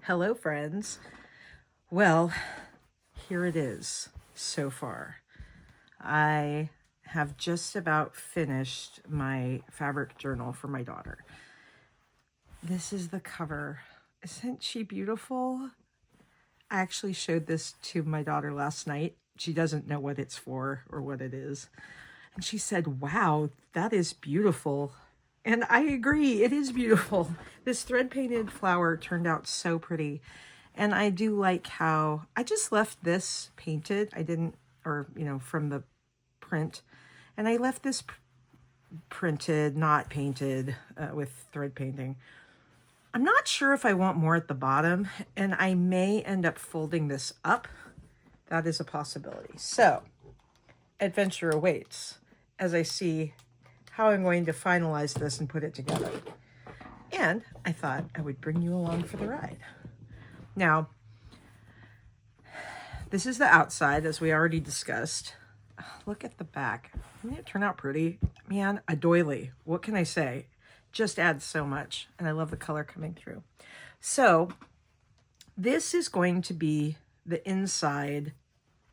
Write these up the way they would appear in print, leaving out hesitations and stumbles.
Hello, friends. Well, here it is so far. I have just about finished my fabric journal for my daughter. This is the cover. Isn't she beautiful? I actually showed this to my daughter last night. She doesn't know what it's for or what it is. And she said, "Wow, that is beautiful." And I agree, it is beautiful. This thread painted flower turned out so pretty. And I do like how I just left this painted. I didn't, or, from the print. And I left this printed, not painted with thread painting. I'm not sure if I want more at the bottom, and I may end up folding this up. That is a possibility. So, adventure awaits as I see how I'm going to finalize this and put it together. And I thought I would bring you along for the ride. Now, this is the outside, as we already discussed. Look at the back. Didn't it turn out pretty? Man, a doily. What can I say? Just adds so much. And I love the color coming through. So, this is going to be the inside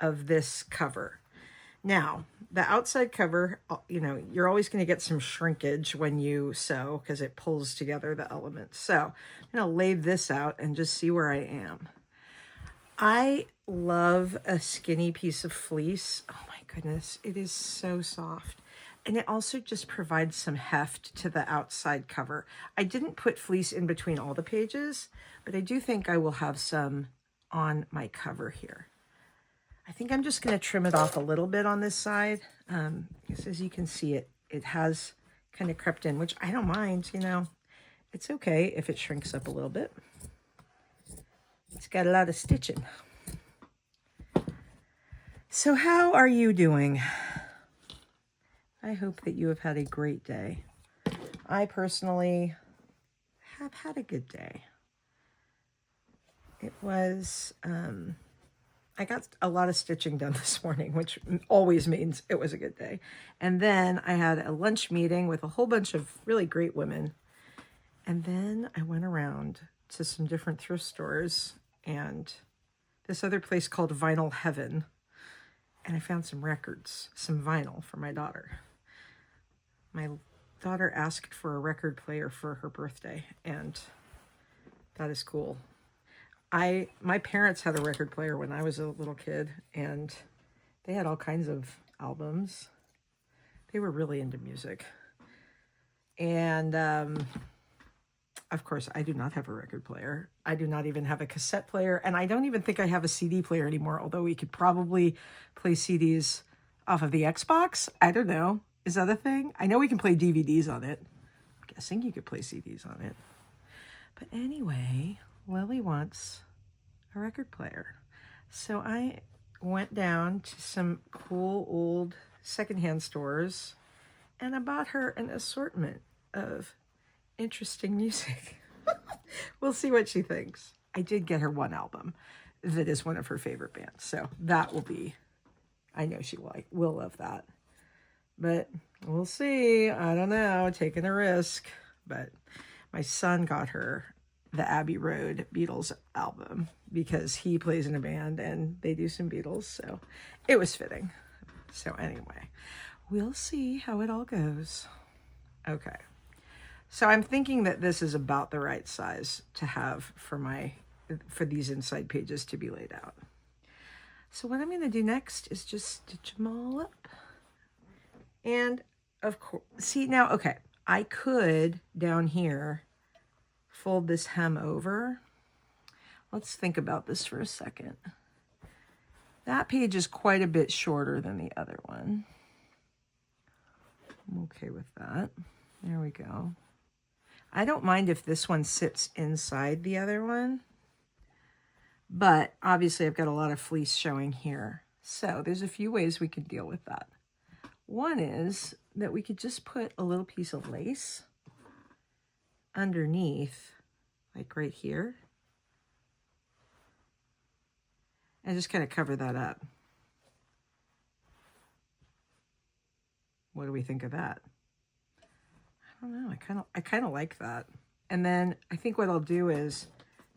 of this cover. Now, the outside cover, you're always going to get some shrinkage when you sew because it pulls together the elements. So I'm going to lay this out and just see where I am. I love a skinny piece of fleece. Oh my goodness, it is so soft. And it also just provides some heft to the outside cover. I didn't put fleece in between all the pages, but I do think I will have some on my cover here. I think I'm just going to trim it off a little bit on this side. Because as you can see, it has kind of crept in, which I don't mind, It's okay if it shrinks up a little bit. It's got a lot of stitching. So how are you doing? I hope that you have had a great day. I personally have had a good day. It was... I got a lot of stitching done this morning, which always means it was a good day. And then I had a lunch meeting with a whole bunch of really great women. And then I went around to some different thrift stores and this other place called Vinyl Heaven. And I found some records, some vinyl for my daughter. My daughter asked for a record player for her birthday, and that is cool. My parents had a record player when I was a little kid, and they had all kinds of albums. They were really into music. And of course, I do not have a record player. I do not even have a cassette player, and I don't even think I have a CD player anymore, although we could probably play CDs off of the Xbox. I don't know. Is that a thing? I know we can play DVDs on it. I'm guessing you could play CDs on it. But anyway... Lily wants a record player. So I went down to some cool old secondhand stores and I bought her an assortment of interesting music. We'll see what she thinks. I did get her one album that is one of her favorite bands. So that will be, I know she will love that. But we'll see. I don't know, taking a risk. But my son got her the Abbey Road Beatles album because he plays in a band and they do some Beatles, so it was fitting. So anyway, we'll see how it all goes. Okay, so I'm thinking that this is about the right size to have for these inside pages to be laid out. So what I'm going to do next is just stitch them all up. And of course, see now, okay, I could down here fold this hem over. Let's think about this for a second. That page is quite a bit shorter than the other one. I'm okay with that. There we go. I don't mind if this one sits inside the other one, but obviously I've got a lot of fleece showing here. So there's a few ways we could deal with that. One is that we could just put a little piece of lace underneath, like right here, and just kind of cover that up. What do we think of that? I don't know. I kind of like that. And then I think what I'll do is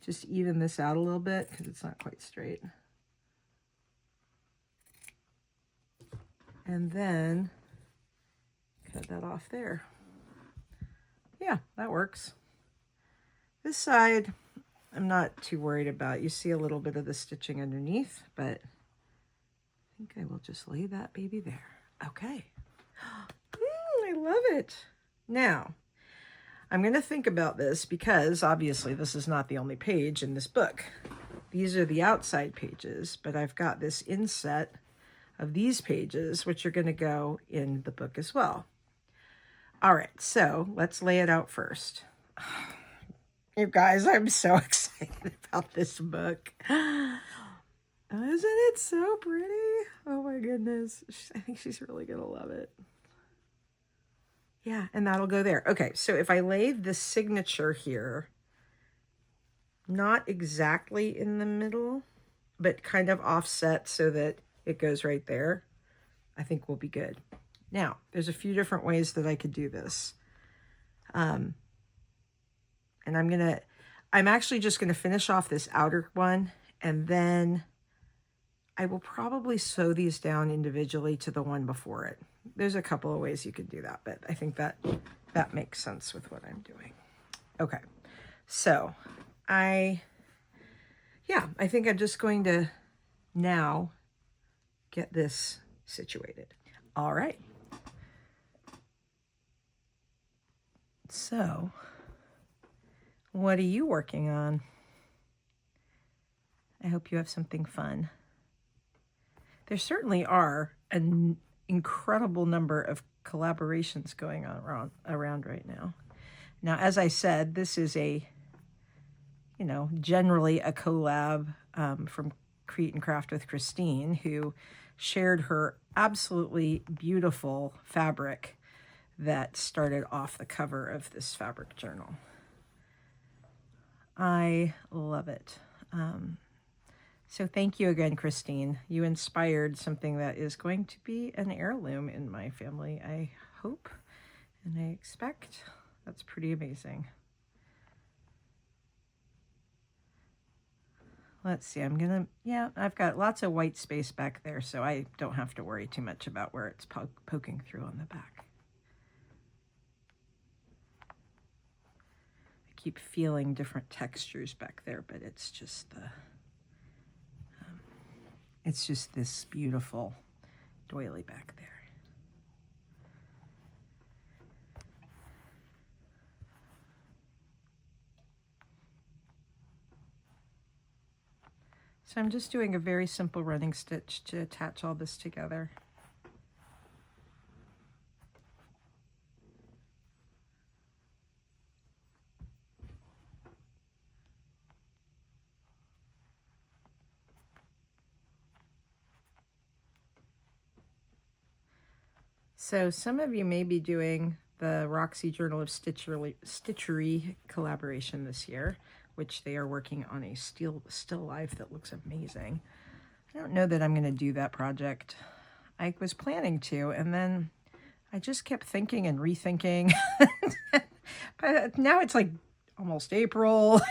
just even this out a little bit because it's not quite straight. And then cut that off there. Yeah, that works. This side, I'm not too worried about. You see a little bit of the stitching underneath, but I think I will just lay that baby there. Okay. I love it. Now, I'm going to think about this because obviously this is not the only page in this book. These are the outside pages, but I've got this inset of these pages, which are going to go in the book as well. All right, so let's lay it out first. You guys, I'm so excited about this book. Isn't it so pretty? Oh my goodness. I think she's really going to love it. Yeah, and that'll go there. Okay, so if I lay the signature here, not exactly in the middle, but kind of offset so that it goes right there, I think we'll be good. Now, there's a few different ways that I could do this. And I'm actually just going to finish off this outer one, and then I will probably sew these down individually to the one before it. There's a couple of ways you could do that, but I think that makes sense with what I'm doing. Okay, so I think I'm just going to now get this situated. All right. So, what are you working on? I hope you have something fun. There certainly are an incredible number of collaborations going on around right now. Now, as I said, this is generally a collab from Create and Craft with Christine, who shared her absolutely beautiful fabric that started off the cover of this fabric journal. I love it. So thank you again, Christine. You inspired something that is going to be an heirloom in my family, I hope, and I expect. That's pretty amazing. Let's see, I've got lots of white space back there, so I don't have to worry too much about where it's poking through on the back. I keep feeling different textures back there, but it's just this beautiful doily back there. So I'm just doing a very simple running stitch to attach all this together. So some of you may be doing the Roxy Journal of Stitchery collaboration this year, which they are working on a still life that looks amazing. I don't know that I'm going to do that project. I was planning to, and then I just kept thinking and rethinking. But now it's like almost April.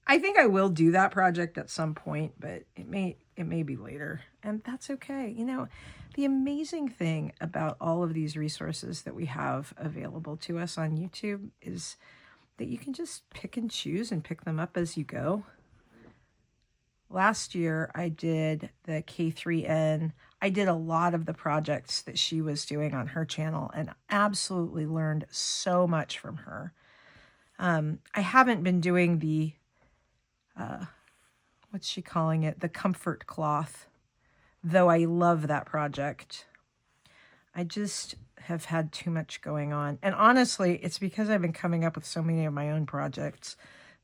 I think I will do that project at some point, but it may be later, and that's okay. The amazing thing about all of these resources that we have available to us on YouTube is that you can just pick and choose and pick them up as you go. Last year, I did the K3N. I did a lot of the projects that she was doing on her channel and absolutely learned so much from her. I haven't been doing the, what's she calling it? The comfort cloth, though I love that project. I just have had too much going on. And honestly, it's because I've been coming up with so many of my own projects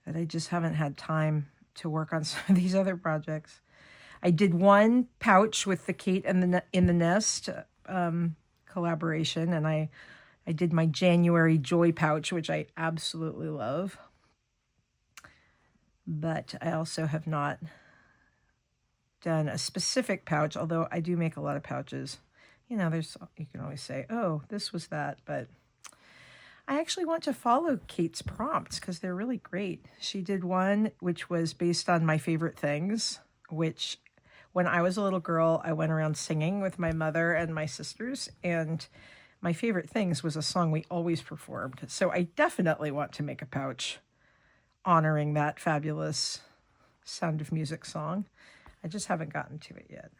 that I just haven't had time to work on some of these other projects. I did one pouch with the Kate and in the Nest collaboration, and I did my January Joy pouch, which I absolutely love. But I also have not done a specific pouch, although I do make a lot of pouches. You can always say, oh, this was that, but I actually want to follow Kate's prompts because they're really great. She did one which was based on my favorite things, which when I was a little girl, I went around singing with my mother and my sisters, and my favorite things was a song we always performed. So I definitely want to make a pouch honoring that fabulous Sound of Music song. I just haven't gotten to it yet.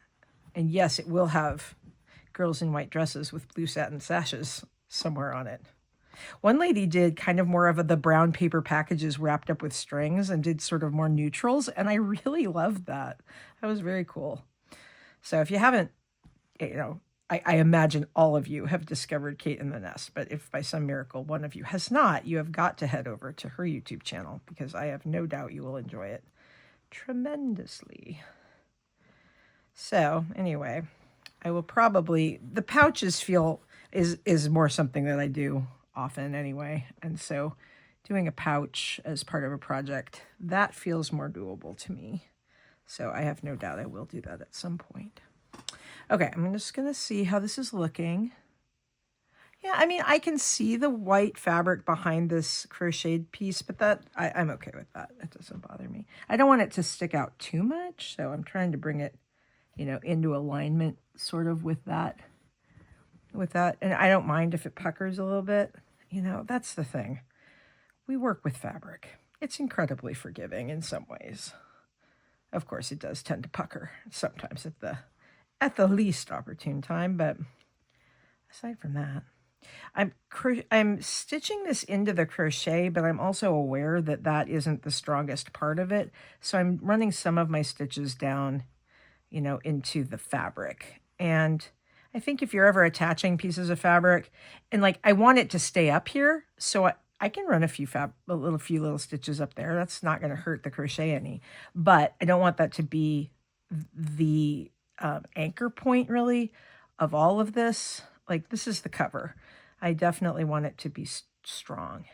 And yes, it will have girls in white dresses with blue satin sashes somewhere on it. One lady did kind of more of the brown paper packages wrapped up with strings and did sort of more neutrals, and I really loved that. That was very cool. So if you haven't, I imagine all of you have discovered Kate in the Nest, but if by some miracle one of you has not, you have got to head over to her YouTube channel because I have no doubt you will enjoy it tremendously. So anyway, I will probably, the pouches feel is more something that I do often anyway. And so doing a pouch as part of a project, that feels more doable to me. So I have no doubt I will do that at some point. Okay, I'm just going to see how this is looking. Yeah, I mean, I can see the white fabric behind this crocheted piece, but that I'm okay with that. It doesn't bother me. I don't want it to stick out too much, so I'm trying to bring it, into alignment sort of with that. And I don't mind if it puckers a little bit. That's the thing. We work with fabric. It's incredibly forgiving in some ways. Of course, it does tend to pucker sometimes at the least opportune time, but aside from that, I'm stitching this into the crochet, but I'm also aware that that isn't the strongest part of it. So I'm running some of my stitches down, into the fabric. And I think if you're ever attaching pieces of fabric and I want it to stay up here, so I can run a few little stitches up there. That's not going to hurt the crochet any, but I don't want that to be the anchor point really of all of this. This is the cover. I definitely want it to be strong.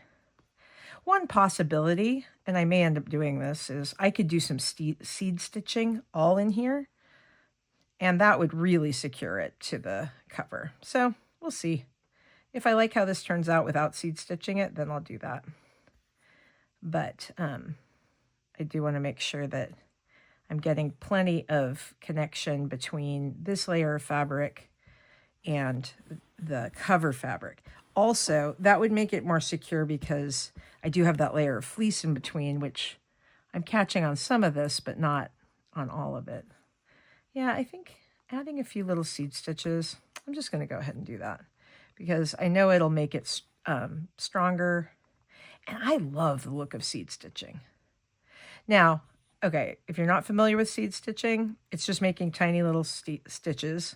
One possibility, and I may end up doing this, is I could do some seed stitching all in here, and that would really secure it to the cover. So we'll see. If I like how this turns out without seed stitching it, then I'll do that. But I do want to make sure that I'm getting plenty of connection between this layer of fabric and the cover fabric. Also, that would make it more secure because I do have that layer of fleece in between, which I'm catching on some of this, but not on all of it. Yeah, I think adding a few little seed stitches, I'm just going to go ahead and do that because I know it'll make it stronger. And I love the look of seed stitching. Now, okay, if you're not familiar with seed stitching, it's just making tiny little stitches.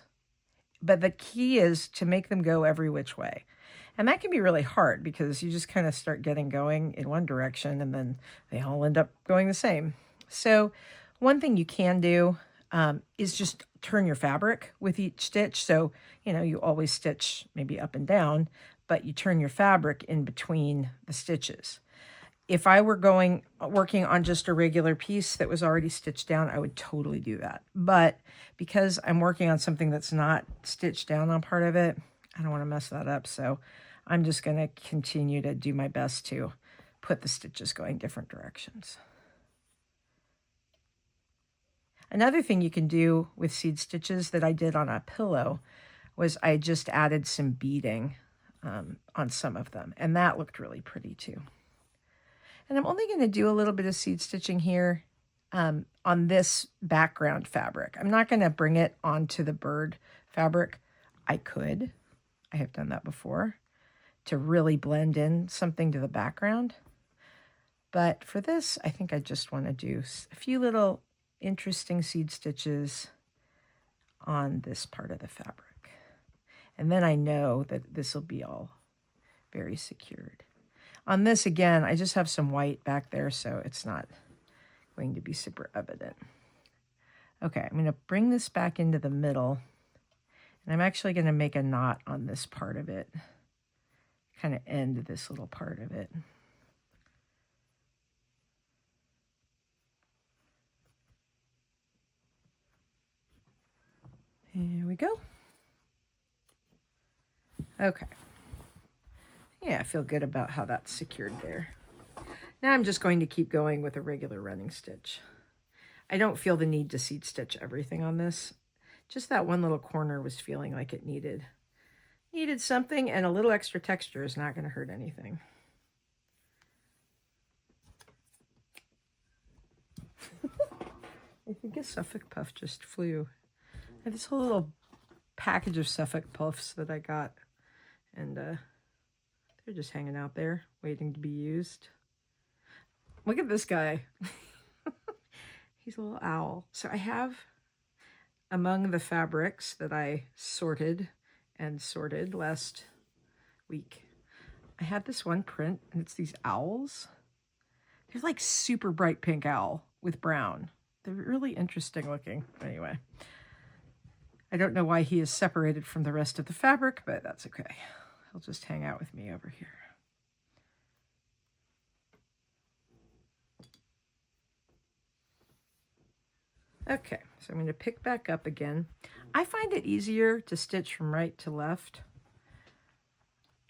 But the key is to make them go every which way. And that can be really hard because you just kind of start getting going in one direction and then they all end up going the same. So one thing you can do is just turn your fabric with each stitch. So, you always stitch maybe up and down, but you turn your fabric in between the stitches. If I were working on just a regular piece that was already stitched down, I would totally do that. But because I'm working on something that's not stitched down on part of it, I don't want to mess that up. So I'm just going to continue to do my best to put the stitches going different directions. Another thing you can do with seed stitches that I did on a pillow was I just added some beading on some of them, and that looked really pretty too. And I'm only going to do a little bit of seed stitching here on this background fabric. I'm not going to bring it onto the bird fabric. I could. I have done that before to really blend in something to the background. But for this, I think I just want to do a few little interesting seed stitches on this part of the fabric. And then I know that this will be all very secured. On this, again, I just have some white back there, so it's not going to be super evident. Okay, I'm going to bring this back into the middle, and I'm actually going to make a knot on this part of it, kind of end this little part of it. Here we go. Okay. Yeah, I feel good about how that's secured there. Now I'm just going to keep going with a regular running stitch. I don't feel the need to seed stitch everything on this. Just that one little corner was feeling like it needed something, and a little extra texture is not going to hurt anything. I think a Suffolk puff just flew. I have this whole little package of Suffolk puffs that I got, and they're just hanging out there waiting to be used. Look at this guy. He's a little owl. So I have, among the fabrics that I sorted last week, I had this one print, and it's these owls. They're like super bright pink owl with brown. They're really interesting looking. Anyway, I don't know why he is separated from the rest of the fabric, but that's okay. He'll just hang out with me over here. Okay, so I'm going to pick back up again. I find it easier to stitch from right to left.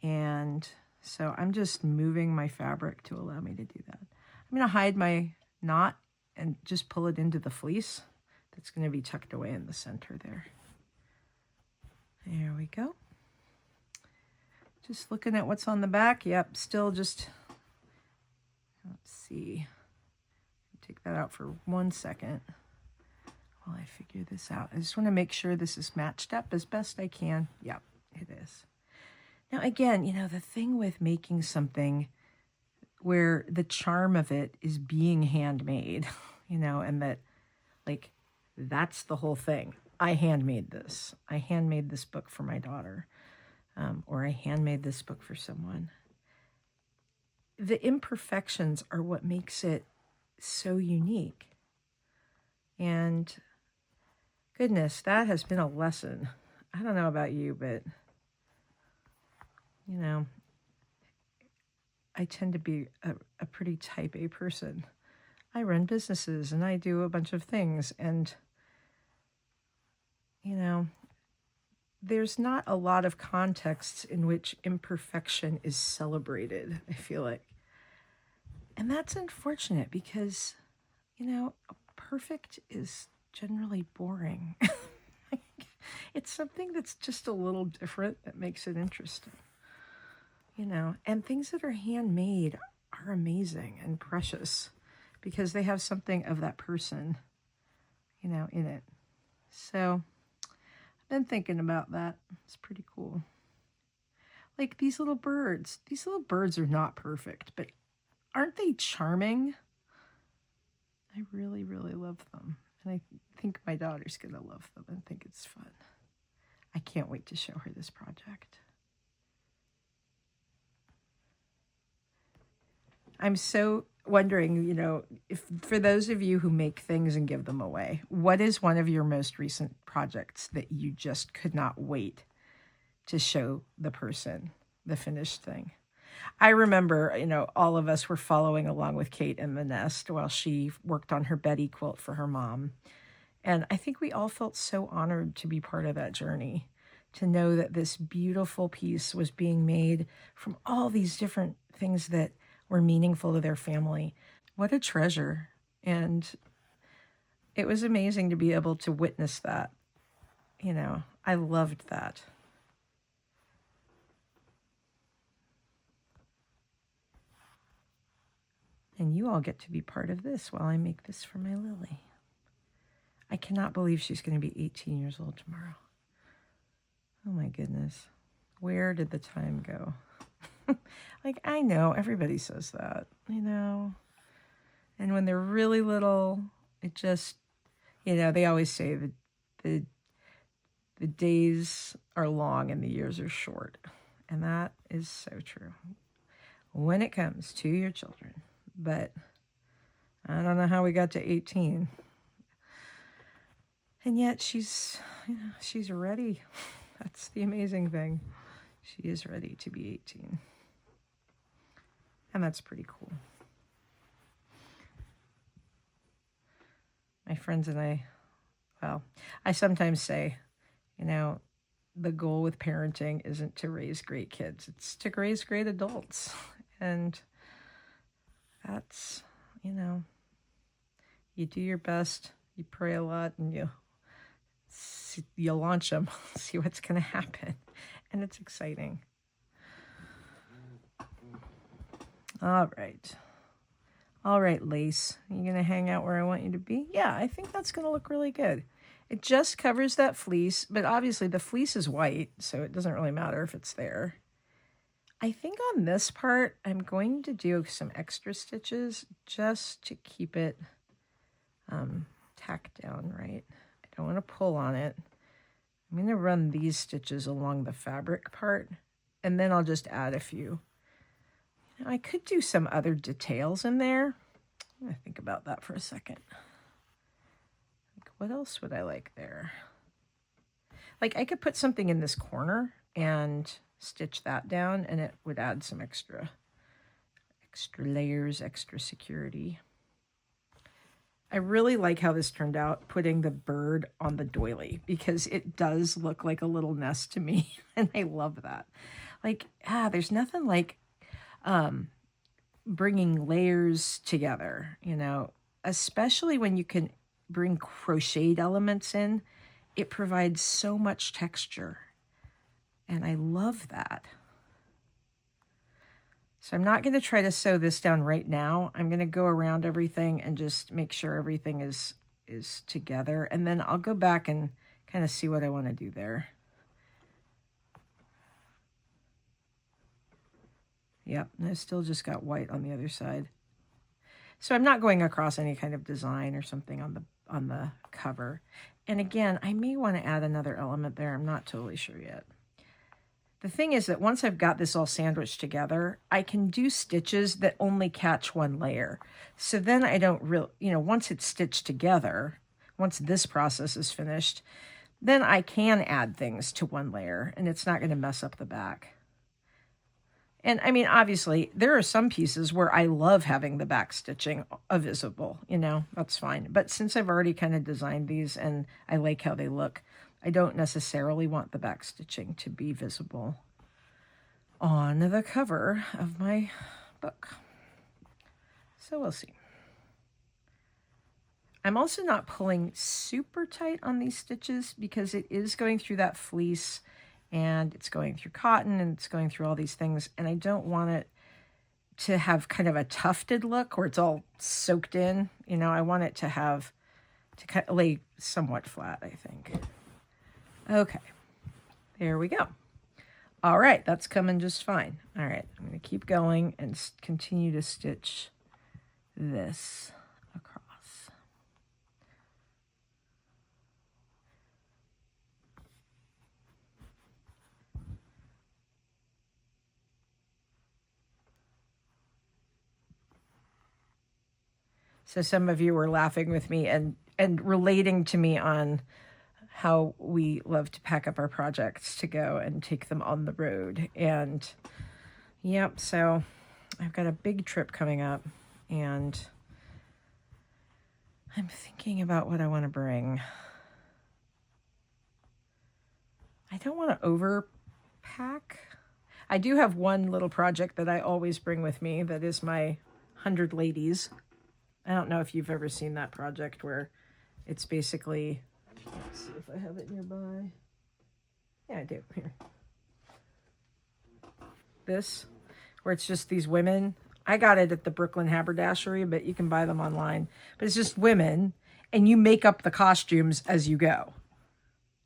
And so I'm just moving my fabric to allow me to do that. I'm going to hide my knot and just pull it into the fleece that's going to be tucked away in the center there. There we go. Just looking at what's on the back. Yep, still just, let's see. Take that out for 1 second while I figure this out. I just want to make sure this is matched up as best I can. Yep, it is. Now, again, you know, the thing with making something where the charm of it is being handmade, you know, and that, like, that's the whole thing. I handmade this. I handmade this book for my daughter, or I handmade this book for someone. The imperfections are what makes it so unique. And goodness, that has been a lesson. I don't know about you, but, you know, I tend to be a pretty type A person. I run businesses and I do a bunch of things, and, you know, there's not a lot of contexts in which imperfection is celebrated, I feel like. And that's unfortunate because, you know, perfect is generally boring. It's something that's just a little different that makes it interesting. You know, and things that are handmade are amazing and precious because they have something of that person, you know, in it. So I've been thinking about that. It's pretty cool. Like these little birds. These little birds are not perfect, but aren't they charming? I really, really love them. And I think my daughter's going to love them and think it's fun. I can't wait to show her this project. I'm so wondering, you know, if for those of you who make things and give them away, what is one of your most recent projects that you just could not wait to show the person the finished thing? I remember, you know, all of us were following along with Kate in the nest while she worked on her Betty quilt for her mom. And I think we all felt so honored to be part of that journey, to know that this beautiful piece was being made from all these different things that were meaningful to their family. What a treasure. And it was amazing to be able to witness that. You know, I loved that. And you all get to be part of this while I make this for my Lily. I cannot believe she's going to be 18 years old tomorrow. Oh my goodness. Where did the time go? Like, I know everybody says that, you know. And when they're really little, it just, you know, they always say that the days are long and the years are short. And that is so true when it comes to your children. But I don't know how we got to 18. And yet she's, you know, she's ready. That's the amazing thing. She is ready to be 18. And that's pretty cool. My friends and I, well, I sometimes say, you know, the goal with parenting isn't to raise great kids. It's to raise great adults. And that's, you do your best, you pray a lot, and you launch them, see what's going to happen. And it's exciting. All right. All right, Lace. Are you going to hang out where I want you to be? Yeah, I think that's going to look really good. It just covers that fleece, but obviously the fleece is white, so it doesn't really matter if it's there. I think on this part, I'm going to do some extra stitches just to keep it tacked down right. I don't want to pull on it. I'm going to run these stitches along the fabric part, and then I'll just add a few. I could do some other details in there. I'm going to think about that for a second. What else would I like there? Like I could put something in this corner and stitch that down, and it would add some extra layers, extra security. I really like how this turned out, putting the bird on the doily, because it does look like a little nest to me, and I love that. Like, there's nothing like bringing layers together, especially when you can bring crocheted elements in. It provides so much texture, and I love that. So I'm not going to try to sew this down right now. I'm going to go around everything and just make sure everything is together, and then I'll go back and kind of see what I want to do there. Yep, and I still just got white on the other side. So I'm not going across any kind of design or something on the cover. And again, I may want to add another element there. I'm not totally sure yet. The thing is that once I've got this all sandwiched together, I can do stitches that only catch one layer. So then I don't really, once it's stitched together, once this process is finished, then I can add things to one layer and it's not going to mess up the back. And I mean, obviously, there are some pieces where I love having the back stitching visible, that's fine. But since I've already kind of designed these and I like how they look, I don't necessarily want the back stitching to be visible on the cover of my book. So we'll see. I'm also not pulling super tight on these stitches because it is going through that fleece, and it's going through cotton, and it's going through all these things, and I don't want it to have kind of a tufted look where it's all soaked in. I want it to kind of lay somewhat flat, I think. Okay, there we go. All right, that's coming just fine. All right, I'm going to keep going and continue to stitch this across. So some of you were laughing with me and relating to me on how we love to pack up our projects to go and take them on the road. And yep, so I've got a big trip coming up, and I'm thinking about what I want to bring. I don't want to overpack. I do have one little project that I always bring with me that is my 100 Ladies. I don't know if you've ever seen that project where it's basically, let's see if I have it nearby. Yeah, I do. Here. This, where it's just these women. I got it at the Brooklyn Haberdashery, but you can buy them online. But it's just women, and you make up the costumes as you go.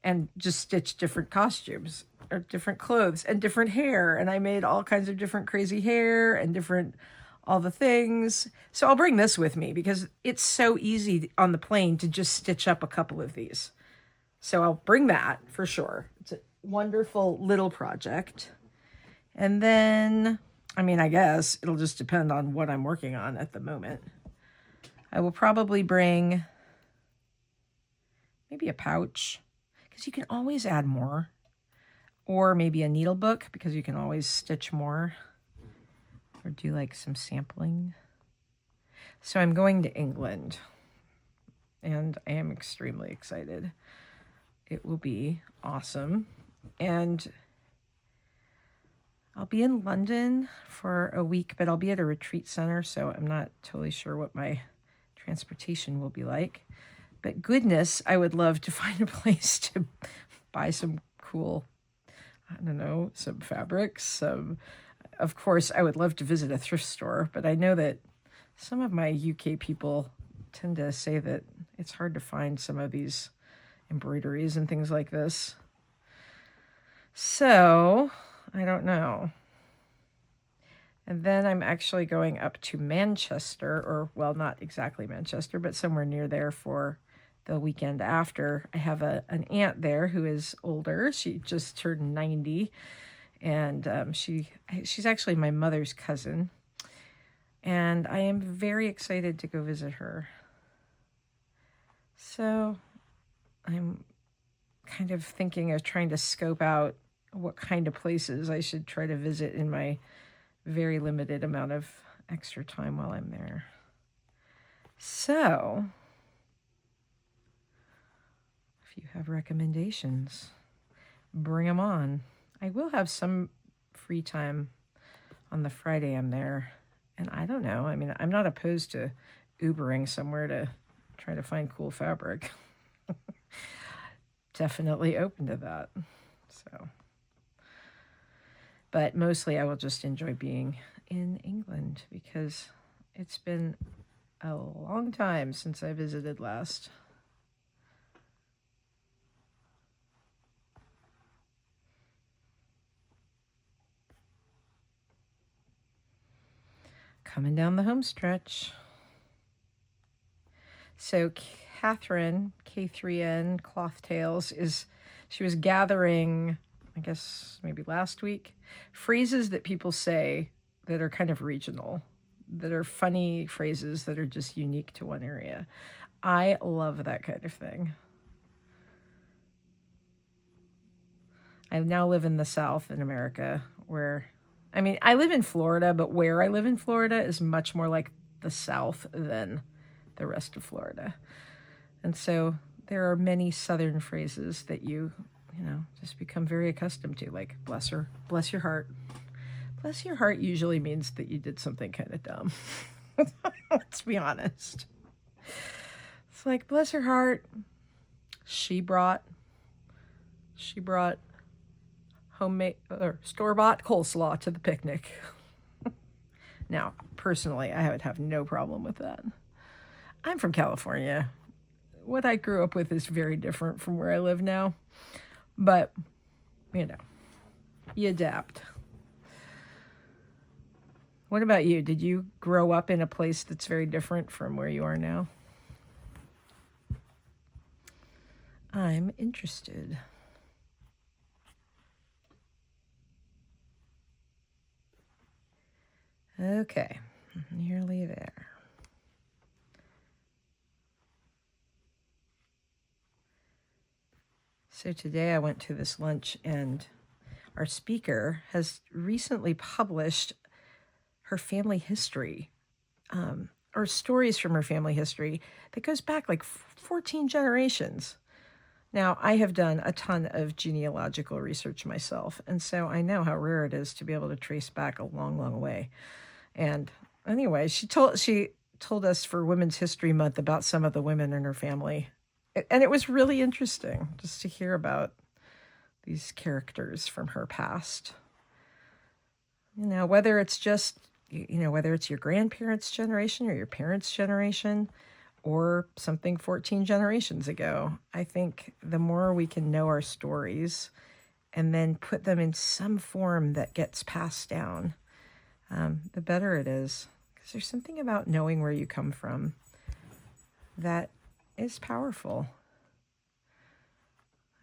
And just stitch different costumes, or different clothes, and different hair. And I made all kinds of different crazy hair, and different all the things. So I'll bring this with me because it's so easy on the plane to just stitch up a couple of these. So I'll bring that for sure. It's a wonderful little project. And then, I guess it'll just depend on what I'm working on at the moment. I will probably bring maybe a pouch, because you can always add more. Or maybe a needle book, because you can always stitch more. Or do like some sampling. So I'm going to England, and I am extremely excited. It will be awesome. And I'll be in London for a week, but I'll be at a retreat center, so I'm not totally sure what my transportation will be like. But goodness, I would love to find a place to buy some cool, I don't know, some fabrics. Of course, I would love to visit a thrift store, but I know that some of my UK people tend to say that it's hard to find some of these embroideries and things like this. So, I don't know. And then I'm actually going up to Manchester, or, well, not exactly Manchester, but somewhere near there for the weekend after. I have an aunt there who is older. She just turned 90, and she's actually my mother's cousin. And I am very excited to go visit her. So I'm kind of thinking of trying to scope out what kind of places I should try to visit in my very limited amount of extra time while I'm there. So, if you have recommendations, bring them on. I will have some free time on the Friday I'm there. And I don't know. I mean, I'm not opposed to Ubering somewhere to try to find cool fabric. Definitely open to that. So, but mostly I will just enjoy being in England because it's been a long time since I visited last. Coming down the home stretch. So Catherine, K3N Cloth Tales, she was gathering, I guess maybe last week, phrases that people say that are kind of regional, that are funny phrases that are just unique to one area. I love that kind of thing. I now live in the South in America where, I mean, I live in Florida, but where I live in Florida is much more like the South than the rest of Florida. And so there are many Southern phrases that you just become very accustomed to, like bless her, bless your heart. Bless your heart usually means that you did something kind of dumb. Let's be honest. It's like, bless her heart. She brought homemade or store-bought coleslaw to the picnic. Now, personally, I would have no problem with that. I'm from California. What I grew up with is very different from where I live now. But, you adapt. What about you? Did you grow up in a place that's very different from where you are now? I'm interested. Okay, nearly there. So today I went to this lunch and our speaker has recently published her family history, or stories from her family history that goes back like 14 generations. Now, I have done a ton of genealogical research myself, and so I know how rare it is to be able to trace back a long, long way. And anyway, she told us for Women's History Month about some of the women in her family. And it was really interesting just to hear about these characters from her past. Whether it's just, whether it's your grandparents' generation or your parents' generation or something 14 generations ago, I think the more we can know our stories and then put them in some form that gets passed down, the better it is. Because there's something about knowing where you come from that is powerful.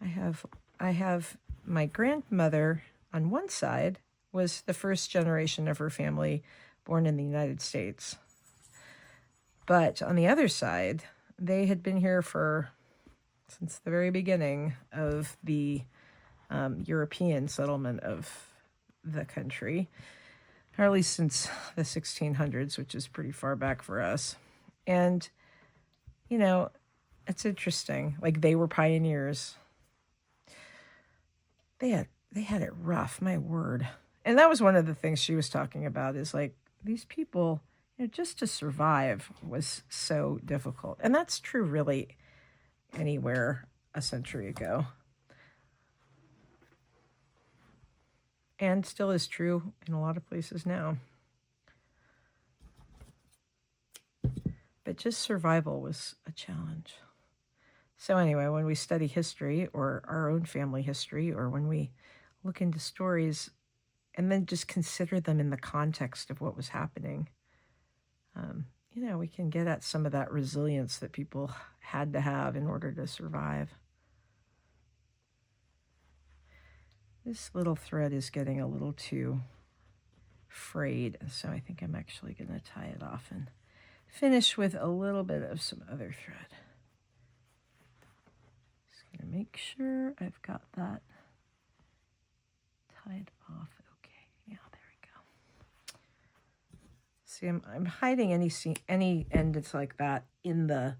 I have my grandmother on one side was the first generation of her family born in the United States. But on the other side, they had been here since the very beginning of the European settlement of the country, or at least since the 1600s, which is pretty far back for us. And, it's interesting. Like, they were pioneers. they had it rough, my word. And that was one of the things she was talking about, is like, these people, just to survive was so difficult. And that's true really anywhere a century ago. And still is true in a lot of places now. But just survival was a challenge. So anyway, when we study history, or our own family history, or when we look into stories and then just consider them in the context of what was happening, we can get at some of that resilience that people had to have in order to survive. This little thread is getting a little too frayed, so I think I'm actually going to tie it off and finish with a little bit of some other thread. Just going to make sure I've got that tied off. Okay, yeah, there we go. See, I'm hiding any end that's like that in the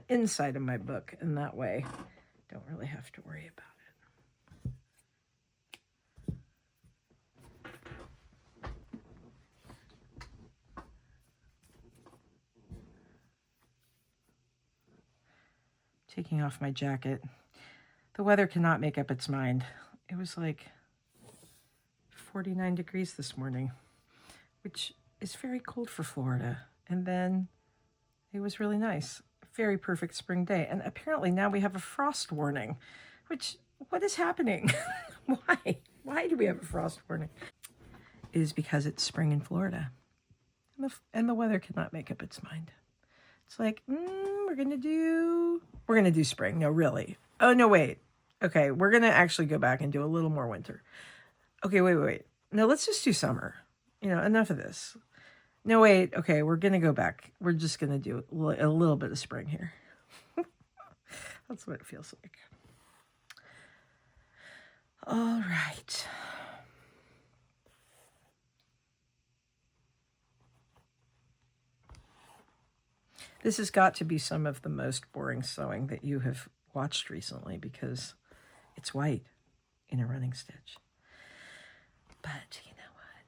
inside of my book, and that way I don't really have to worry about it. Taking off my jacket. The weather cannot make up its mind. It was like 49 degrees this morning, which is very cold for Florida. And then it was really nice. Very perfect spring day. And apparently now we have a frost warning, which, what is happening? Why? Why do we have a frost warning? It is because it's spring in Florida. And the weather cannot make up its mind. It's like, we're gonna do spring. No, really. Oh, no, wait. Okay, we're gonna actually go back and do a little more winter. Okay, wait. No, let's just do summer. Enough of this. No, wait. Okay, we're gonna go back. We're just gonna do a little bit of spring here. That's what it feels like. All right. This has got to be some of the most boring sewing that you have watched recently, because it's white in a running stitch. But you know what?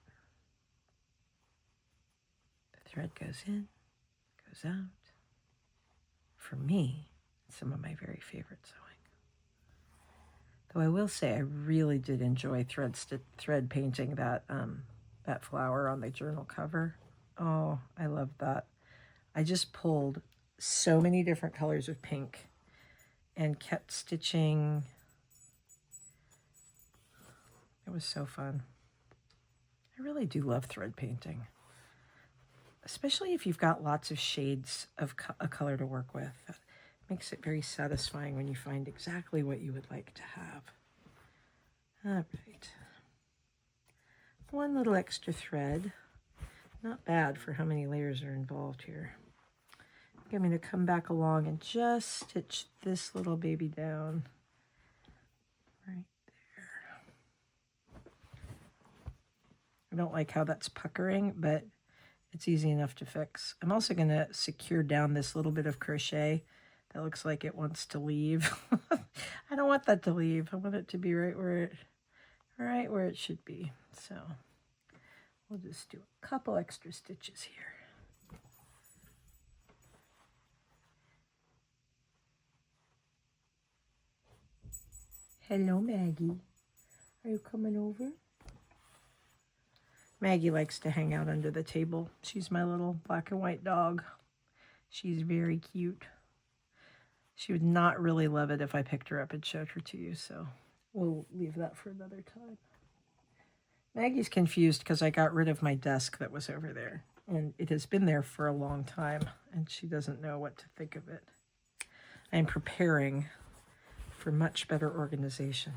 The thread goes in, goes out. For me, it's some of my very favorite sewing. Though I will say I really did enjoy thread painting that flower on the journal cover. Oh, I love that. I just pulled so many different colors of pink and kept stitching. It was so fun. I really do love thread painting, especially if you've got lots of shades of a color to work with. It makes it very satisfying when you find exactly what you would like to have. All right. One little extra thread. Not bad for how many layers are involved here. I'm going to come back along and just stitch this little baby down right there. I don't like how that's puckering, but it's easy enough to fix. I'm also going to secure down this little bit of crochet that looks like it wants to leave. I don't want that to leave. I want it to be right where it should be. So we'll just do a couple extra stitches here. Hello, Maggie. Are you coming over? Maggie likes to hang out under the table. She's my little black and white dog. She's very cute. She would not really love it if I picked her up and showed her to you, so we'll leave that for another time. Maggie's confused because I got rid of my desk that was over there, and it has been there for a long time, and she doesn't know what to think of it. I'm preparing for much better organization.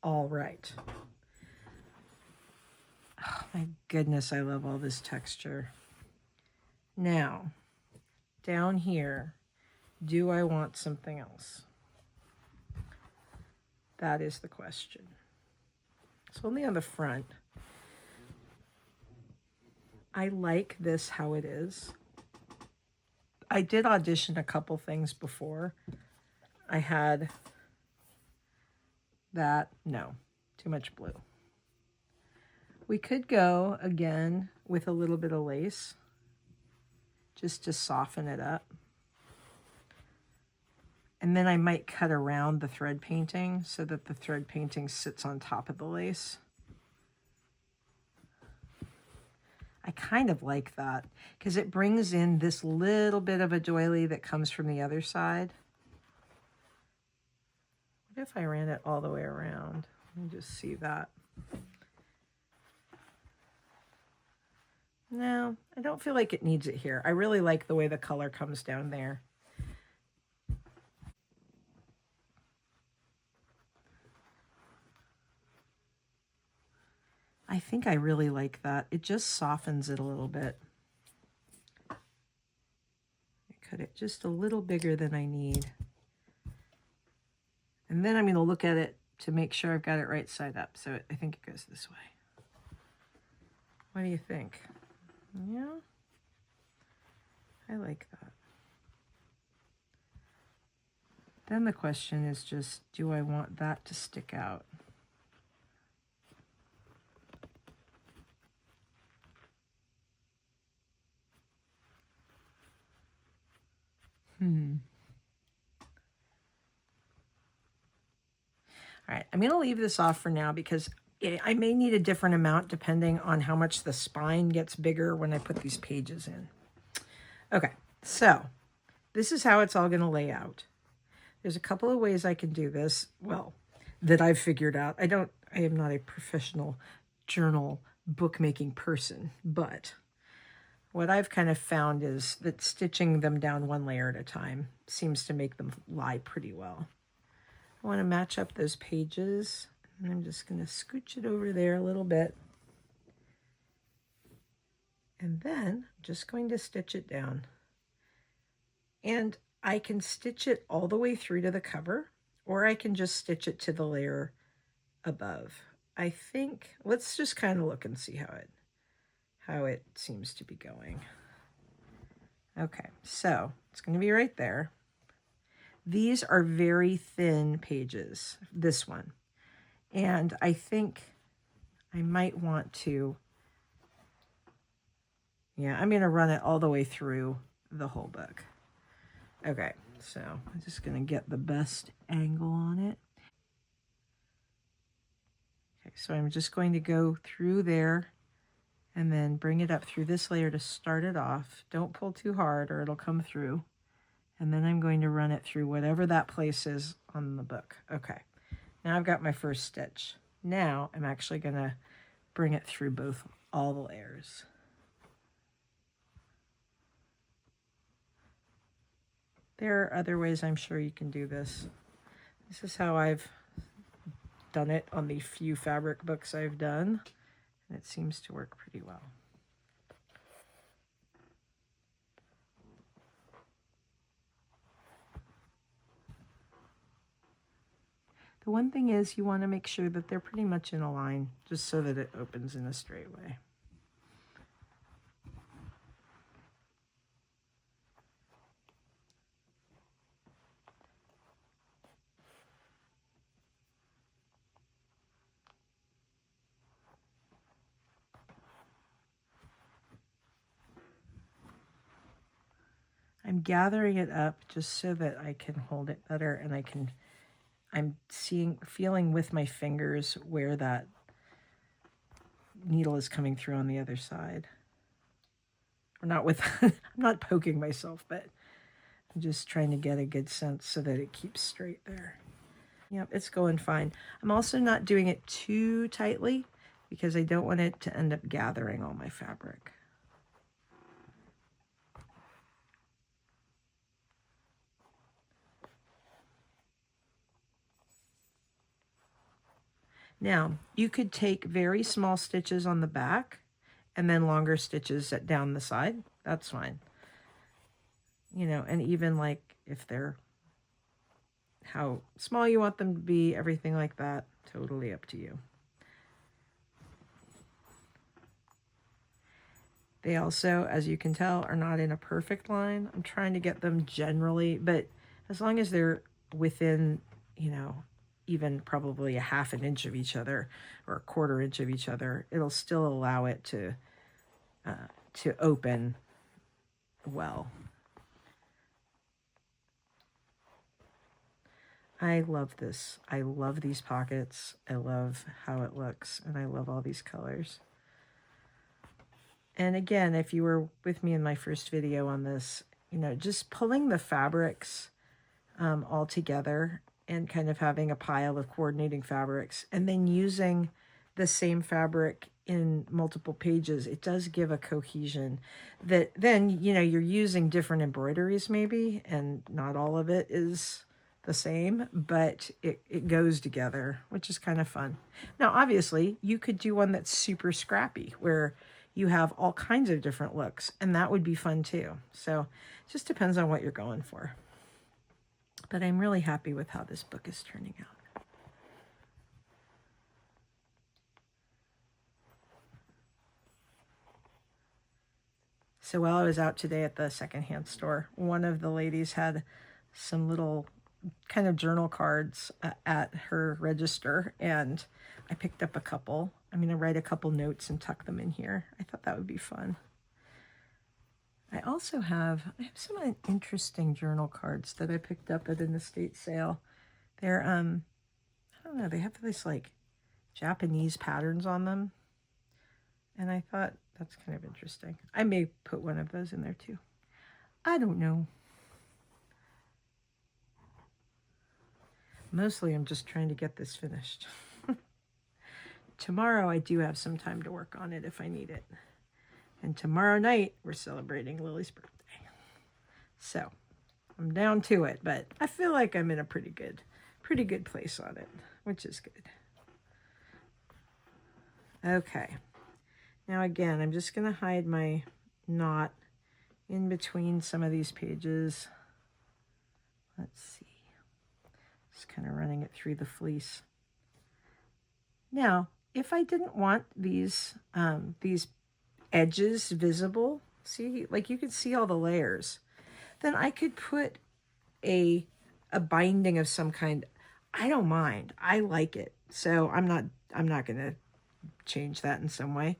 All right. Oh, my goodness, I love all this texture. Now, down here, do I want something else? That is the question. It's only on the front. I like this how it is. I did audition a couple things before. I had that. No, too much blue. We could go again with a little bit of lace just to soften it up. And then I might cut around the thread painting so that the thread painting sits on top of the lace. I kind of like that because it brings in this little bit of a doily that comes from the other side. What if I ran it all the way around? Let me just see that. No, I don't feel like it needs it here. I really like the way the color comes down there. I think I really like that. It just softens it a little bit. I cut it just a little bigger than I need. And then I'm going to look at it to make sure I've got it right side up. So I think it goes this way. What do you think? Yeah, I like that. Then the question is just, do I want that to stick out? All right, I'm going to leave this off for now because I may need a different amount depending on how much the spine gets bigger when I put these pages in. Okay, so this is how it's all going to lay out. There's a couple of ways I can do this, well, that I've figured out. I am not a professional journal bookmaking person, but what I've kind of found is that stitching them down one layer at a time seems to make them lie pretty well. I want to match up those pages, and I'm just going to scooch it over there a little bit. And then I'm just going to stitch it down. And I can stitch it all the way through to the cover, or I can just stitch it to the layer above. I think, let's just kind of look and see how it seems to be going. Okay, so it's going to be right there. These are very thin pages, this one. And I think I might want to, yeah, I'm going to run it all the way through the whole book. Okay, so I'm just going to get the best angle on it. Okay, so I'm just going to go through there and then bring it up through this layer to start it off. Don't pull too hard or it'll come through. And then I'm going to run it through whatever that place is on the book. Okay, now I've got my first stitch. Now I'm actually going to bring it through all the layers. There are other ways I'm sure you can do this. This is how I've done it on the few fabric books I've done, and it seems to work pretty well. The one thing is you want to make sure that they're pretty much in a line, just so that it opens in a straight way. I'm gathering it up just so that I can hold it better, and I'm feeling with my fingers where that needle is coming through on the other side. Or not with, I'm not poking myself, but I'm just trying to get a good sense so that it keeps straight there. Yep, it's going fine. I'm also not doing it too tightly because I don't want it to end up gathering all my fabric. Now, you could take very small stitches on the back and then longer stitches down the side. That's fine. You know, and even like if they're how small you want them to be, everything like that, totally up to you. They also, as you can tell, are not in a perfect line. I'm trying to get them generally, but as long as they're within, you know, even probably a half an inch of each other or a quarter inch of each other, it'll still allow it to open well. I love this. I love these pockets. I love how it looks, and I love all these colors. And again, if you were with me in my first video on this, you know, just pulling the fabrics all together and kind of having a pile of coordinating fabrics and then using the same fabric in multiple pages, it does give a cohesion that then, you know, you're using different embroideries maybe, and not all of it is the same, but it goes together, which is kind of fun. Now, obviously, you could do one that's super scrappy where you have all kinds of different looks, and that would be fun too. So it just depends on what you're going for. But I'm really happy with how this book is turning out. So while I was out today at the secondhand store, one of the ladies had some little kind of journal cards at her register, and I picked up a couple. I'm going to write a couple notes and tuck them in here. I thought that would be fun. I have some interesting journal cards that I picked up at an estate sale. They're I don't know, they have this like Japanese patterns on them, and I thought that's kind of interesting. I may put one of those in there too. I don't know. Mostly I'm just trying to get this finished. Tomorrow I do have some time to work on it if I need it. And tomorrow night we're celebrating Lily's birthday. So I'm down to it, but I feel like I'm in a pretty good place on it, which is good. Okay. Now again, I'm just going to hide my knot in between some of these pages. Let's see. Just kind of running it through the fleece. Now, if I didn't want these edges visible, see, like you could see all the layers, then I could put a binding of some kind. I don't mind. I like it. So I'm not going to change that in some way.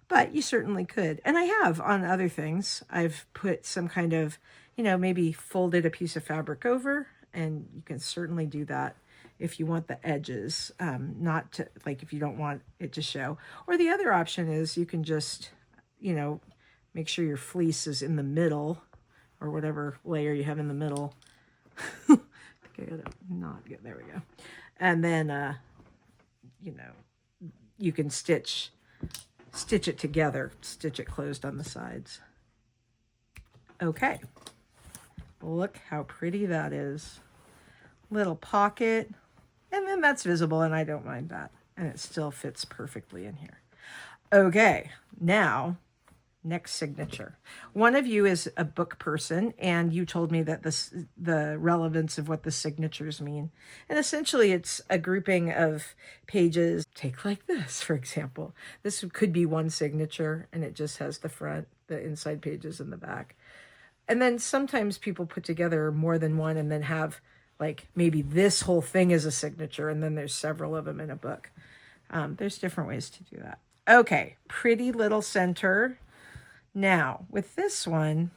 But you certainly could. And I have on other things. I've put some kind of, you know, maybe folded a piece of fabric over, and you can certainly do that if you want the edges, not to, like if you don't want it to show. Or the other option is you can just, you know, make sure your fleece is in the middle, or whatever layer you have in the middle. I think I gotta not get, there we go. And then, you know, you can stitch it together, stitch it closed on the sides. Okay. Look how pretty that is. Little pocket, and then that's visible, and I don't mind that. And it still fits perfectly in here. Okay, now, next signature. One of you is a book person, and you told me that the relevance of what the signatures mean. And essentially, it's a grouping of pages. Take like this, for example. This could be one signature, and it just has the front, the inside pages, and the back. And then sometimes people put together more than one and then have like maybe this whole thing is a signature, and then there's several of them in a book. There's different ways to do that. Okay, pretty little center. Now, with this one,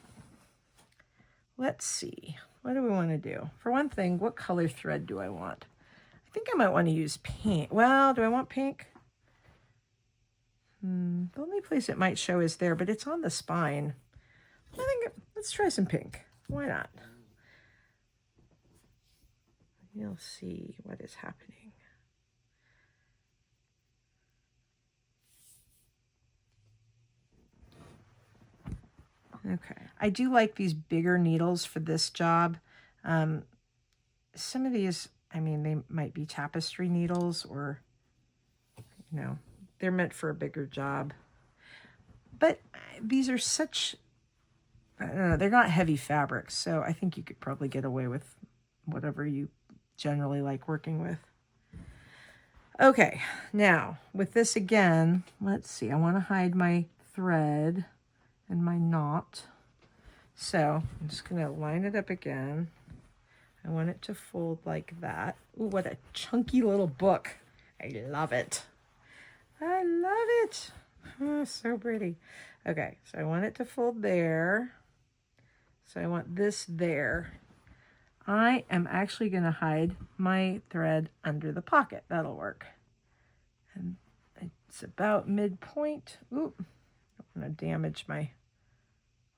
let's see. What do we want to do? For one thing, what color thread do I want? I think I might want to use pink. Well, do I want pink? The only place it might show is there, but it's on the spine. I think let's try some pink. Why not? You'll see what is happening. Okay, I do like these bigger needles for this job. Some of these, I mean, they might be tapestry needles, or, you know, they're meant for a bigger job. But these are such, I don't know, they're not heavy fabrics, so I think you could probably get away with whatever you generally like working with. Okay, now with this again, let's see, I want to hide my thread and my knot. So I'm just going to line it up again. I want want it to fold like that. Ooh, what a chunky little book. I love it. I love it. Oh, so pretty. Okay, so I want it to fold there. So I want this there. I am actually going to hide my thread under the pocket. That'll work. And it's about midpoint. Oop, I'm going to damage my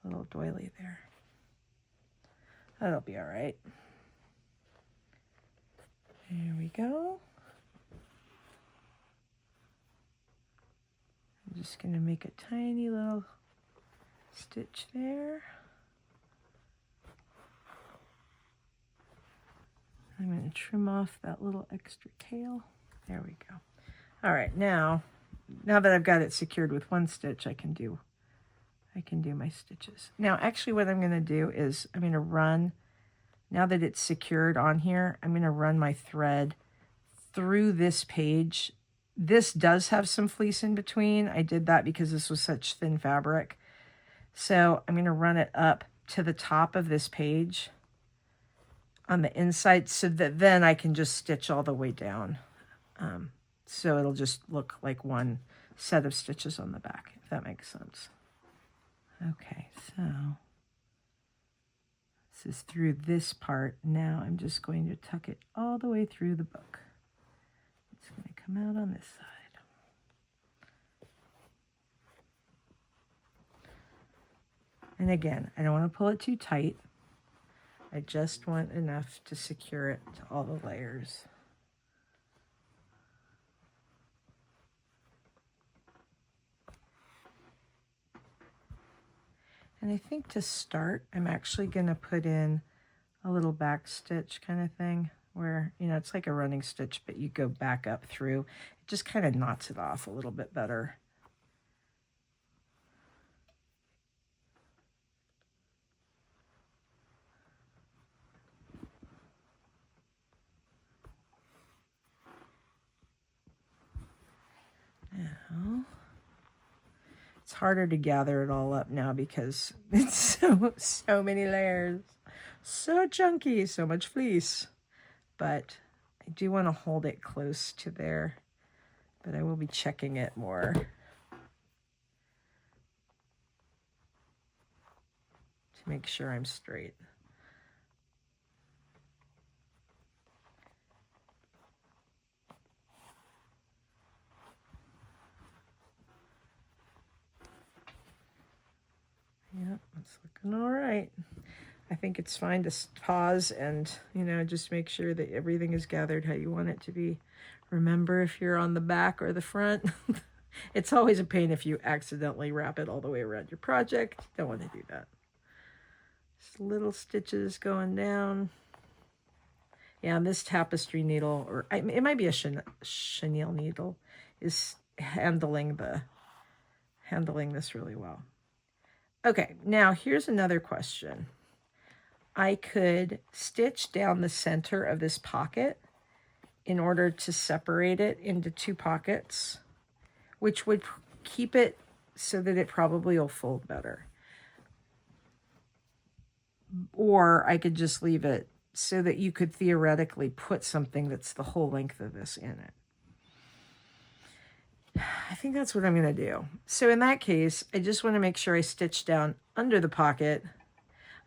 little doily there. That'll be all right. There we go. I'm just going to make a tiny little stitch there. I'm going to trim off that little extra tail. There we go. All right, now that I've got it secured with one stitch, I can do my stitches. Now, actually what I'm going to do is I'm going to run, now that it's secured on here, I'm going to run my thread through this page. This does have some fleece in between. I did that because this was such thin fabric. So I'm going to run it up to the top of this page on the inside so that then I can just stitch all the way down. So it'll just look like one set of stitches on the back, if that makes sense. Okay, so this is through this part. Now I'm just going to tuck it all the way through the book. It's going to come out on this side. And again, I don't want to pull it too tight. I just want enough to secure it to all the layers. And I think to start, I'm actually going to put in a little back stitch kind of thing where, you know, it's like a running stitch, but you go back up through. It just kind of knots it off a little bit better. Now, it's harder to gather it all up now because it's so many layers. So chunky, so much fleece. But I do want to hold it close to there, but I will be checking it more to make sure I'm straight. Yep, it's looking all right. I think it's fine to pause and, you know, just make sure that everything is gathered how you want it to be. Remember, if you're on the back or the front, it's always a pain if you accidentally wrap it all the way around your project. Don't want to do that. Just little stitches going down. Yeah, and this tapestry needle, or it might be a chenille needle, is handling this really well. Okay, now here's another question. I could stitch down the center of this pocket in order to separate it into two pockets, which would keep it so that it probably will fold better. Or I could just leave it so that you could theoretically put something that's the whole length of this in it. I think that's what I'm going to do. So in that case, I just want to make sure I stitch down under the pocket.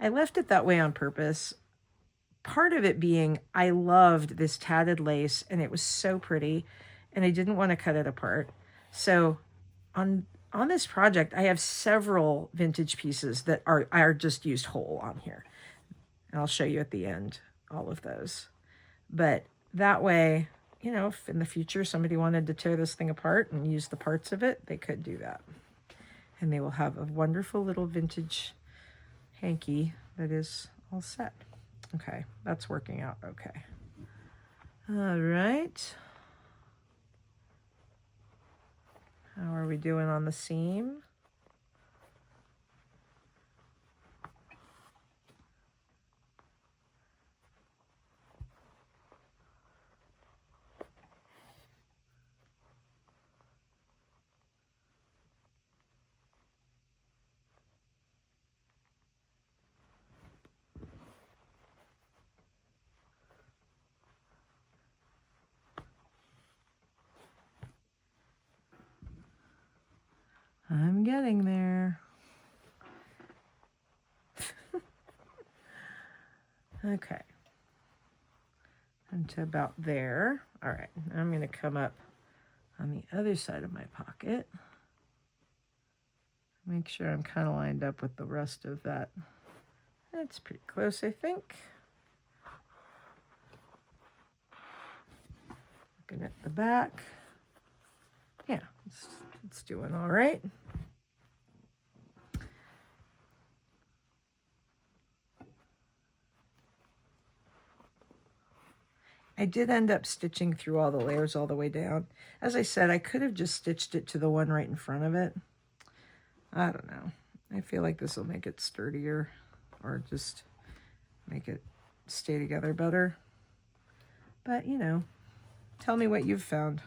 I left it that way on purpose. Part of it being I loved this tatted lace and it was so pretty and I didn't want to cut it apart. So on this project, I have several vintage pieces that are just used whole on here. And I'll show you at the end all of those. But that way, you know, if in the future somebody wanted to tear this thing apart and use the parts of it, they could do that. And they will have a wonderful little vintage hanky that is all set. Okay, that's working out okay. All right. How are we doing on the seam? getting there. Okay. And to about there. All right, now I'm going to come up on the other side of my pocket. Make sure I'm kind of lined up with the rest of that. That's pretty close, I think. Looking at the back. Yeah, it's doing all right. I did end up stitching through all the layers all the way down. As I said, I could have just stitched it to the one right in front of it. I don't know. I feel like this will make it sturdier or just make it stay together better. But, you know, tell me what you've found.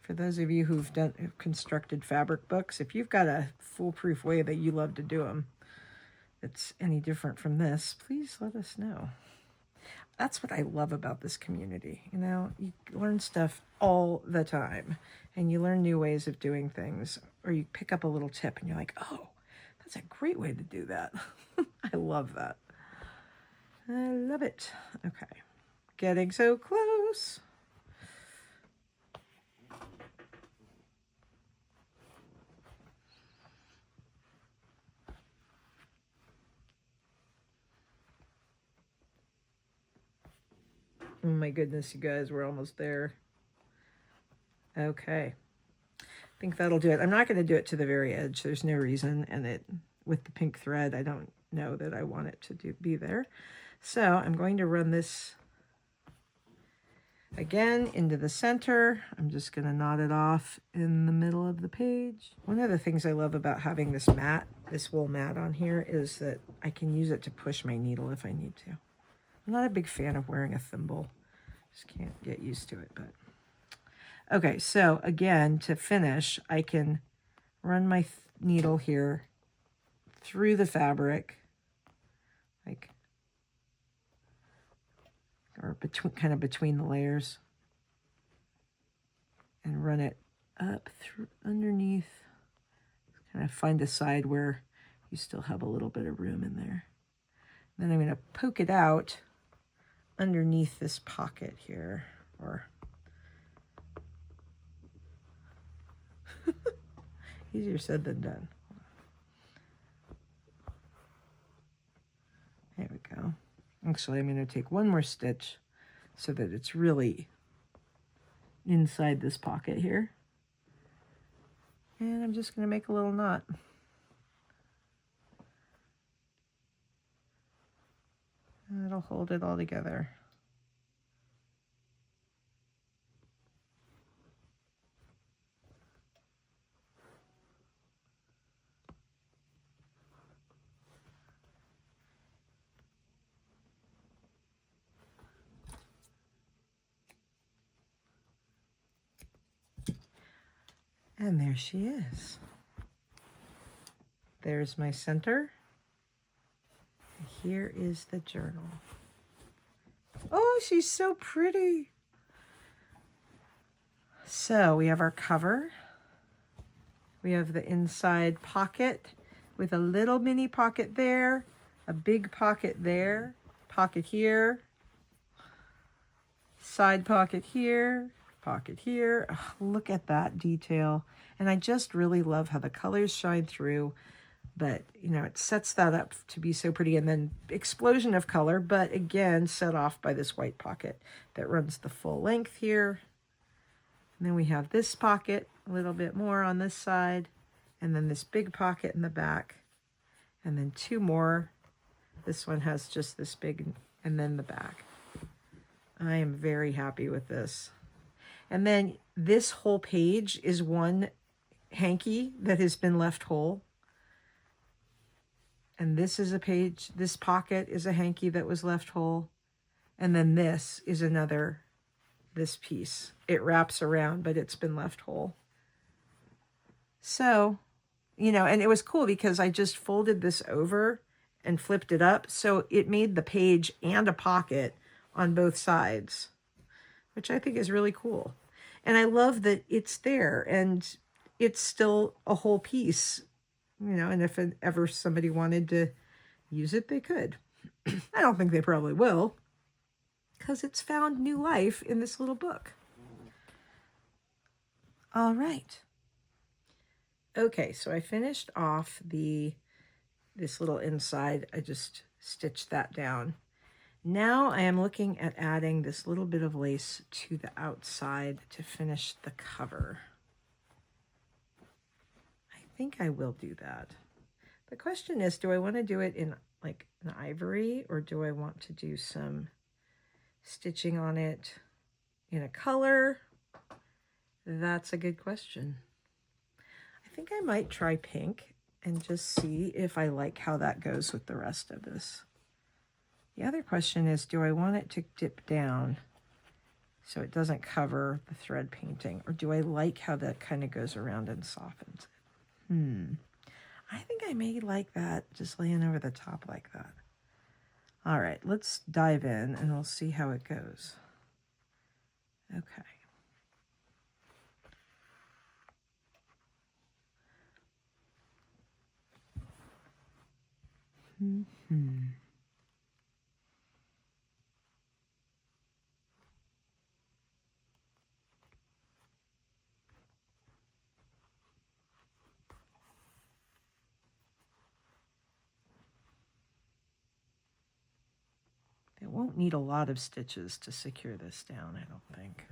For those of you who've constructed fabric books, if you've got a foolproof way that you love to do them that's any different from this, please let us know. That's what I love about this community. You know, you learn stuff all the time and you learn new ways of doing things, or you pick up a little tip and you're like, oh, that's a great way to do that. I love that. I love it. Okay, getting so close. Oh my goodness, you guys, we're almost there. Okay. I think that'll do it. I'm not going to do it to the very edge. There's no reason. And it, with the pink thread, I don't know that I want it to be there. So I'm going to run this again into the center. I'm just going to knot it off in the middle of the page. One of the things I love about having this mat, this wool mat on here, is that I can use it to push my needle if I need to. I'm not a big fan of wearing a thimble. Just can't get used to it, but. Okay, so again, to finish, I can run my needle here through the fabric, like, or kind of between the layers, and run it up through underneath. Kind of find a side where you still have a little bit of room in there. Then I'm going to poke it out underneath this pocket here, or easier said than done. There we go. Actually, I'm going to take one more stitch so that it's really inside this pocket here. And I'm just going to make a little knot. And it'll hold it all together. And there she is. There's my center. Here is the journal. Oh, she's so pretty. So we have our cover. We have the inside pocket with a little mini pocket there, a big pocket there, pocket here, side pocket here, pocket here. Oh, look at that detail. And I just really love how the colors shine through, but you know, it sets that up to be so pretty. And then explosion of color, but again, set off by this white pocket that runs the full length here. And then we have this pocket, a little bit more on this side, and then this big pocket in the back, and then two more. This one has just this big, and then the back. I am very happy with this. And then this whole page is one hanky that has been left whole. And this is a page, this pocket is a hanky that was left whole. And then this is another, this piece. It wraps around, but it's been left whole. So, you know, and it was cool because I just folded this over and flipped it up. So it made the page and a pocket on both sides, which I think is really cool. And I love that it's there and it's still a whole piece and if ever somebody wanted to use it, they could. I don't think they probably will, because it's found new life in this little book. All right. Okay, so I finished off this little inside. I just stitched that down. Now I am looking at adding this little bit of lace to the outside to finish the cover. I think I will do that. The question is, do I want to do it in like an ivory, or do I want to do some stitching on it in a color? That's a good question. I think I might try pink and just see if I like how that goes with the rest of this. The other question is, do I want it to dip down so it doesn't cover the thread painting, or do I like how that kind of goes around and softens it? I think I may like that, just laying over the top like that. All right, let's dive in and we'll see how it goes. Okay. It won't need a lot of stitches to secure this down, I don't think.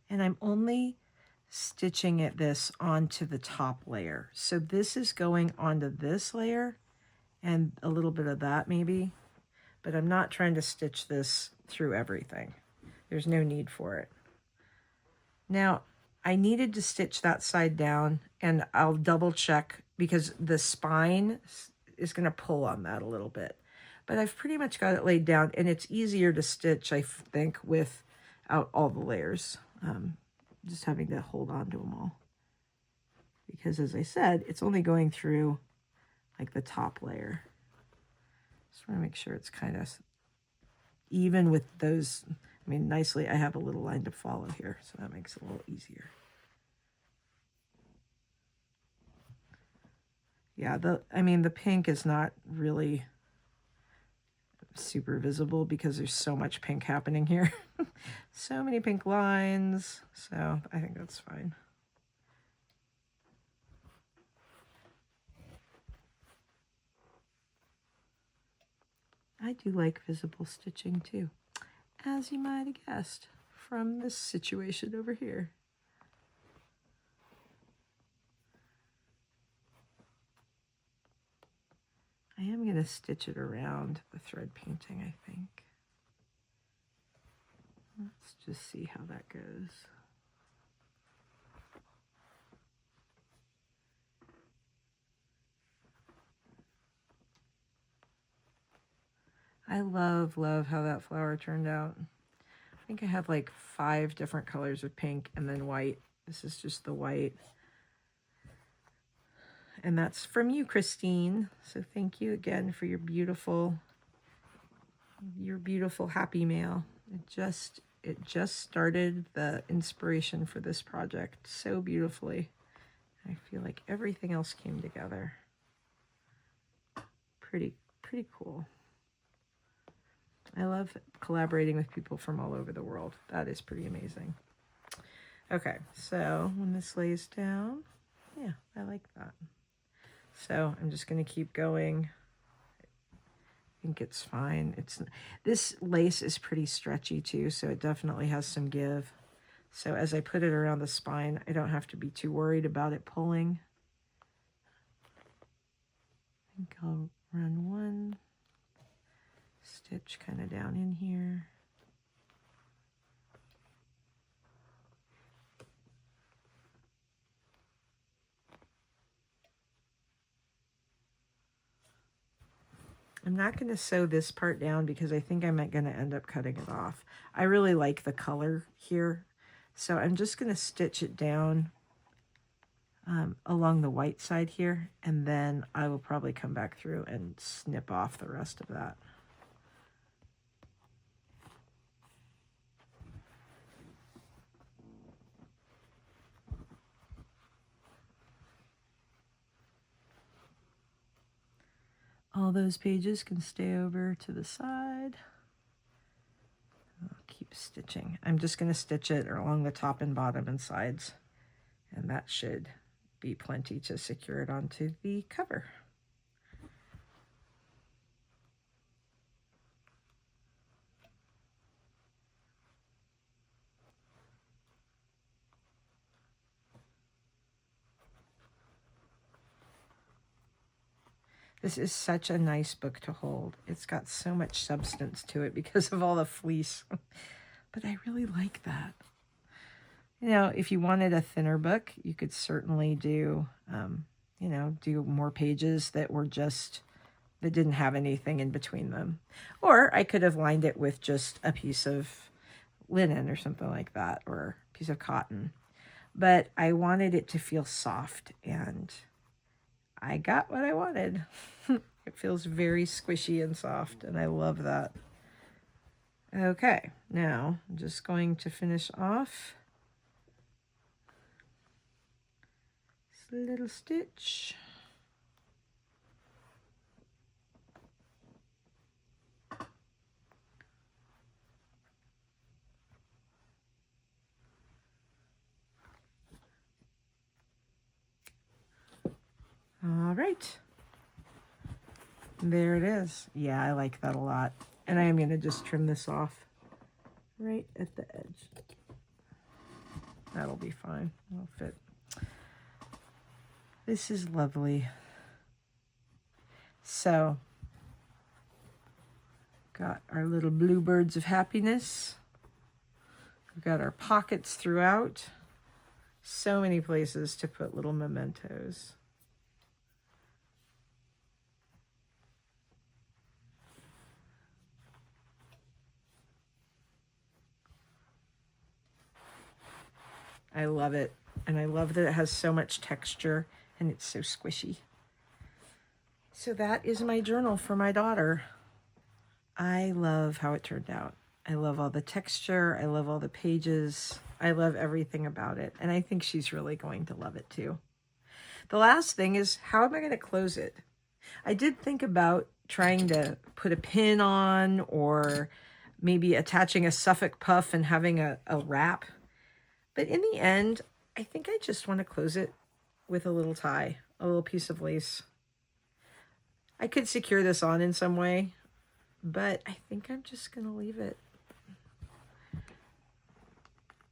And I'm only stitching this onto the top layer. So this is going onto this layer and a little bit of that maybe, but I'm not trying to stitch this through everything. There's no need for it. Now, I needed to stitch that side down, and I'll double check because the spine is going to pull on that a little bit. But I've pretty much got it laid down, and it's easier to stitch, I think, without all the layers. Just having to hold on to them all. Because as I said, it's only going through like the top layer. Just want to make sure it's kind of even with those. I mean, nicely, I have a little line to follow here, so that makes it a little easier. Yeah, the pink is not really super visible because there's so much pink happening here. So many pink lines, so I think that's fine. I do like visible stitching too, as you might have guessed from this situation over here. I am going to stitch it around the thread painting, I think. Let's just see how that goes. I love how that flower turned out. I think I have like 5 different colors of pink and then white. This is just the white. And that's from you, Christine. So thank you again for your beautiful happy mail. It just started the inspiration for this project so beautifully. I feel like everything else came together. Pretty cool. I love collaborating with people from all over the world. That is pretty amazing. Okay, so when this lays down, yeah, I like that. So I'm just going to keep going. I think it's fine. This lace is pretty stretchy too, so it definitely has some give. So as I put it around the spine, I don't have to be too worried about it pulling. I think I'll run one stitch kind of down in here. I'm not going to sew this part down because I think I'm going to end up cutting it off. I really like the color here, so I'm just going to stitch it down along the white side here, and then I will probably come back through and snip off the rest of that. All those pages can stay over to the side. I'll keep stitching. I'm just going to stitch it along the top and bottom and sides, and that should be plenty to secure it onto the cover. This is such a nice book to hold. It's got so much substance to it because of all the fleece. But I really like that. You know, if you wanted a thinner book, you could certainly do, you know, do more pages that were just, that didn't have anything in between them. Or I could have lined it with just a piece of linen or something like that, or a piece of cotton. But I wanted it to feel soft, and I got what I wanted. It feels very squishy and soft, and I love that. Okay, now I'm just going to finish off this little stitch. All right. There it is. Yeah, I like that a lot. And I am going to just trim this off right at the edge. That'll be fine. It'll fit. This is lovely. So, got our little bluebirds of happiness. We've got our pockets throughout. So many places to put little mementos. I love it. And I love that it has so much texture and it's so squishy. So that is my journal for my daughter. I love how it turned out. I love all the texture. I love all the pages. I love everything about it. And I think she's really going to love it too. The last thing is, how am I going to close it? I did think about trying to put a pin on, or maybe attaching a Suffolk puff and having a wrap. But in the end, I think I just want to close it with a little tie, a little piece of lace. I could secure this on in some way, but I think I'm just going to leave it.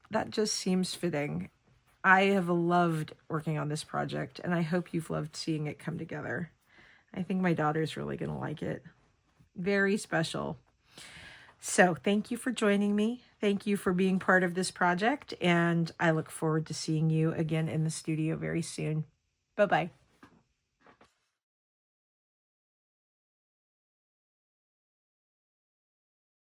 That just seems fitting. I have loved working on this project, and I hope you've loved seeing it come together. I think my daughter's really going to like it. Very special. So thank you for joining me. Thank you for being part of this project, and I look forward to seeing you again in the studio very soon. Bye-bye.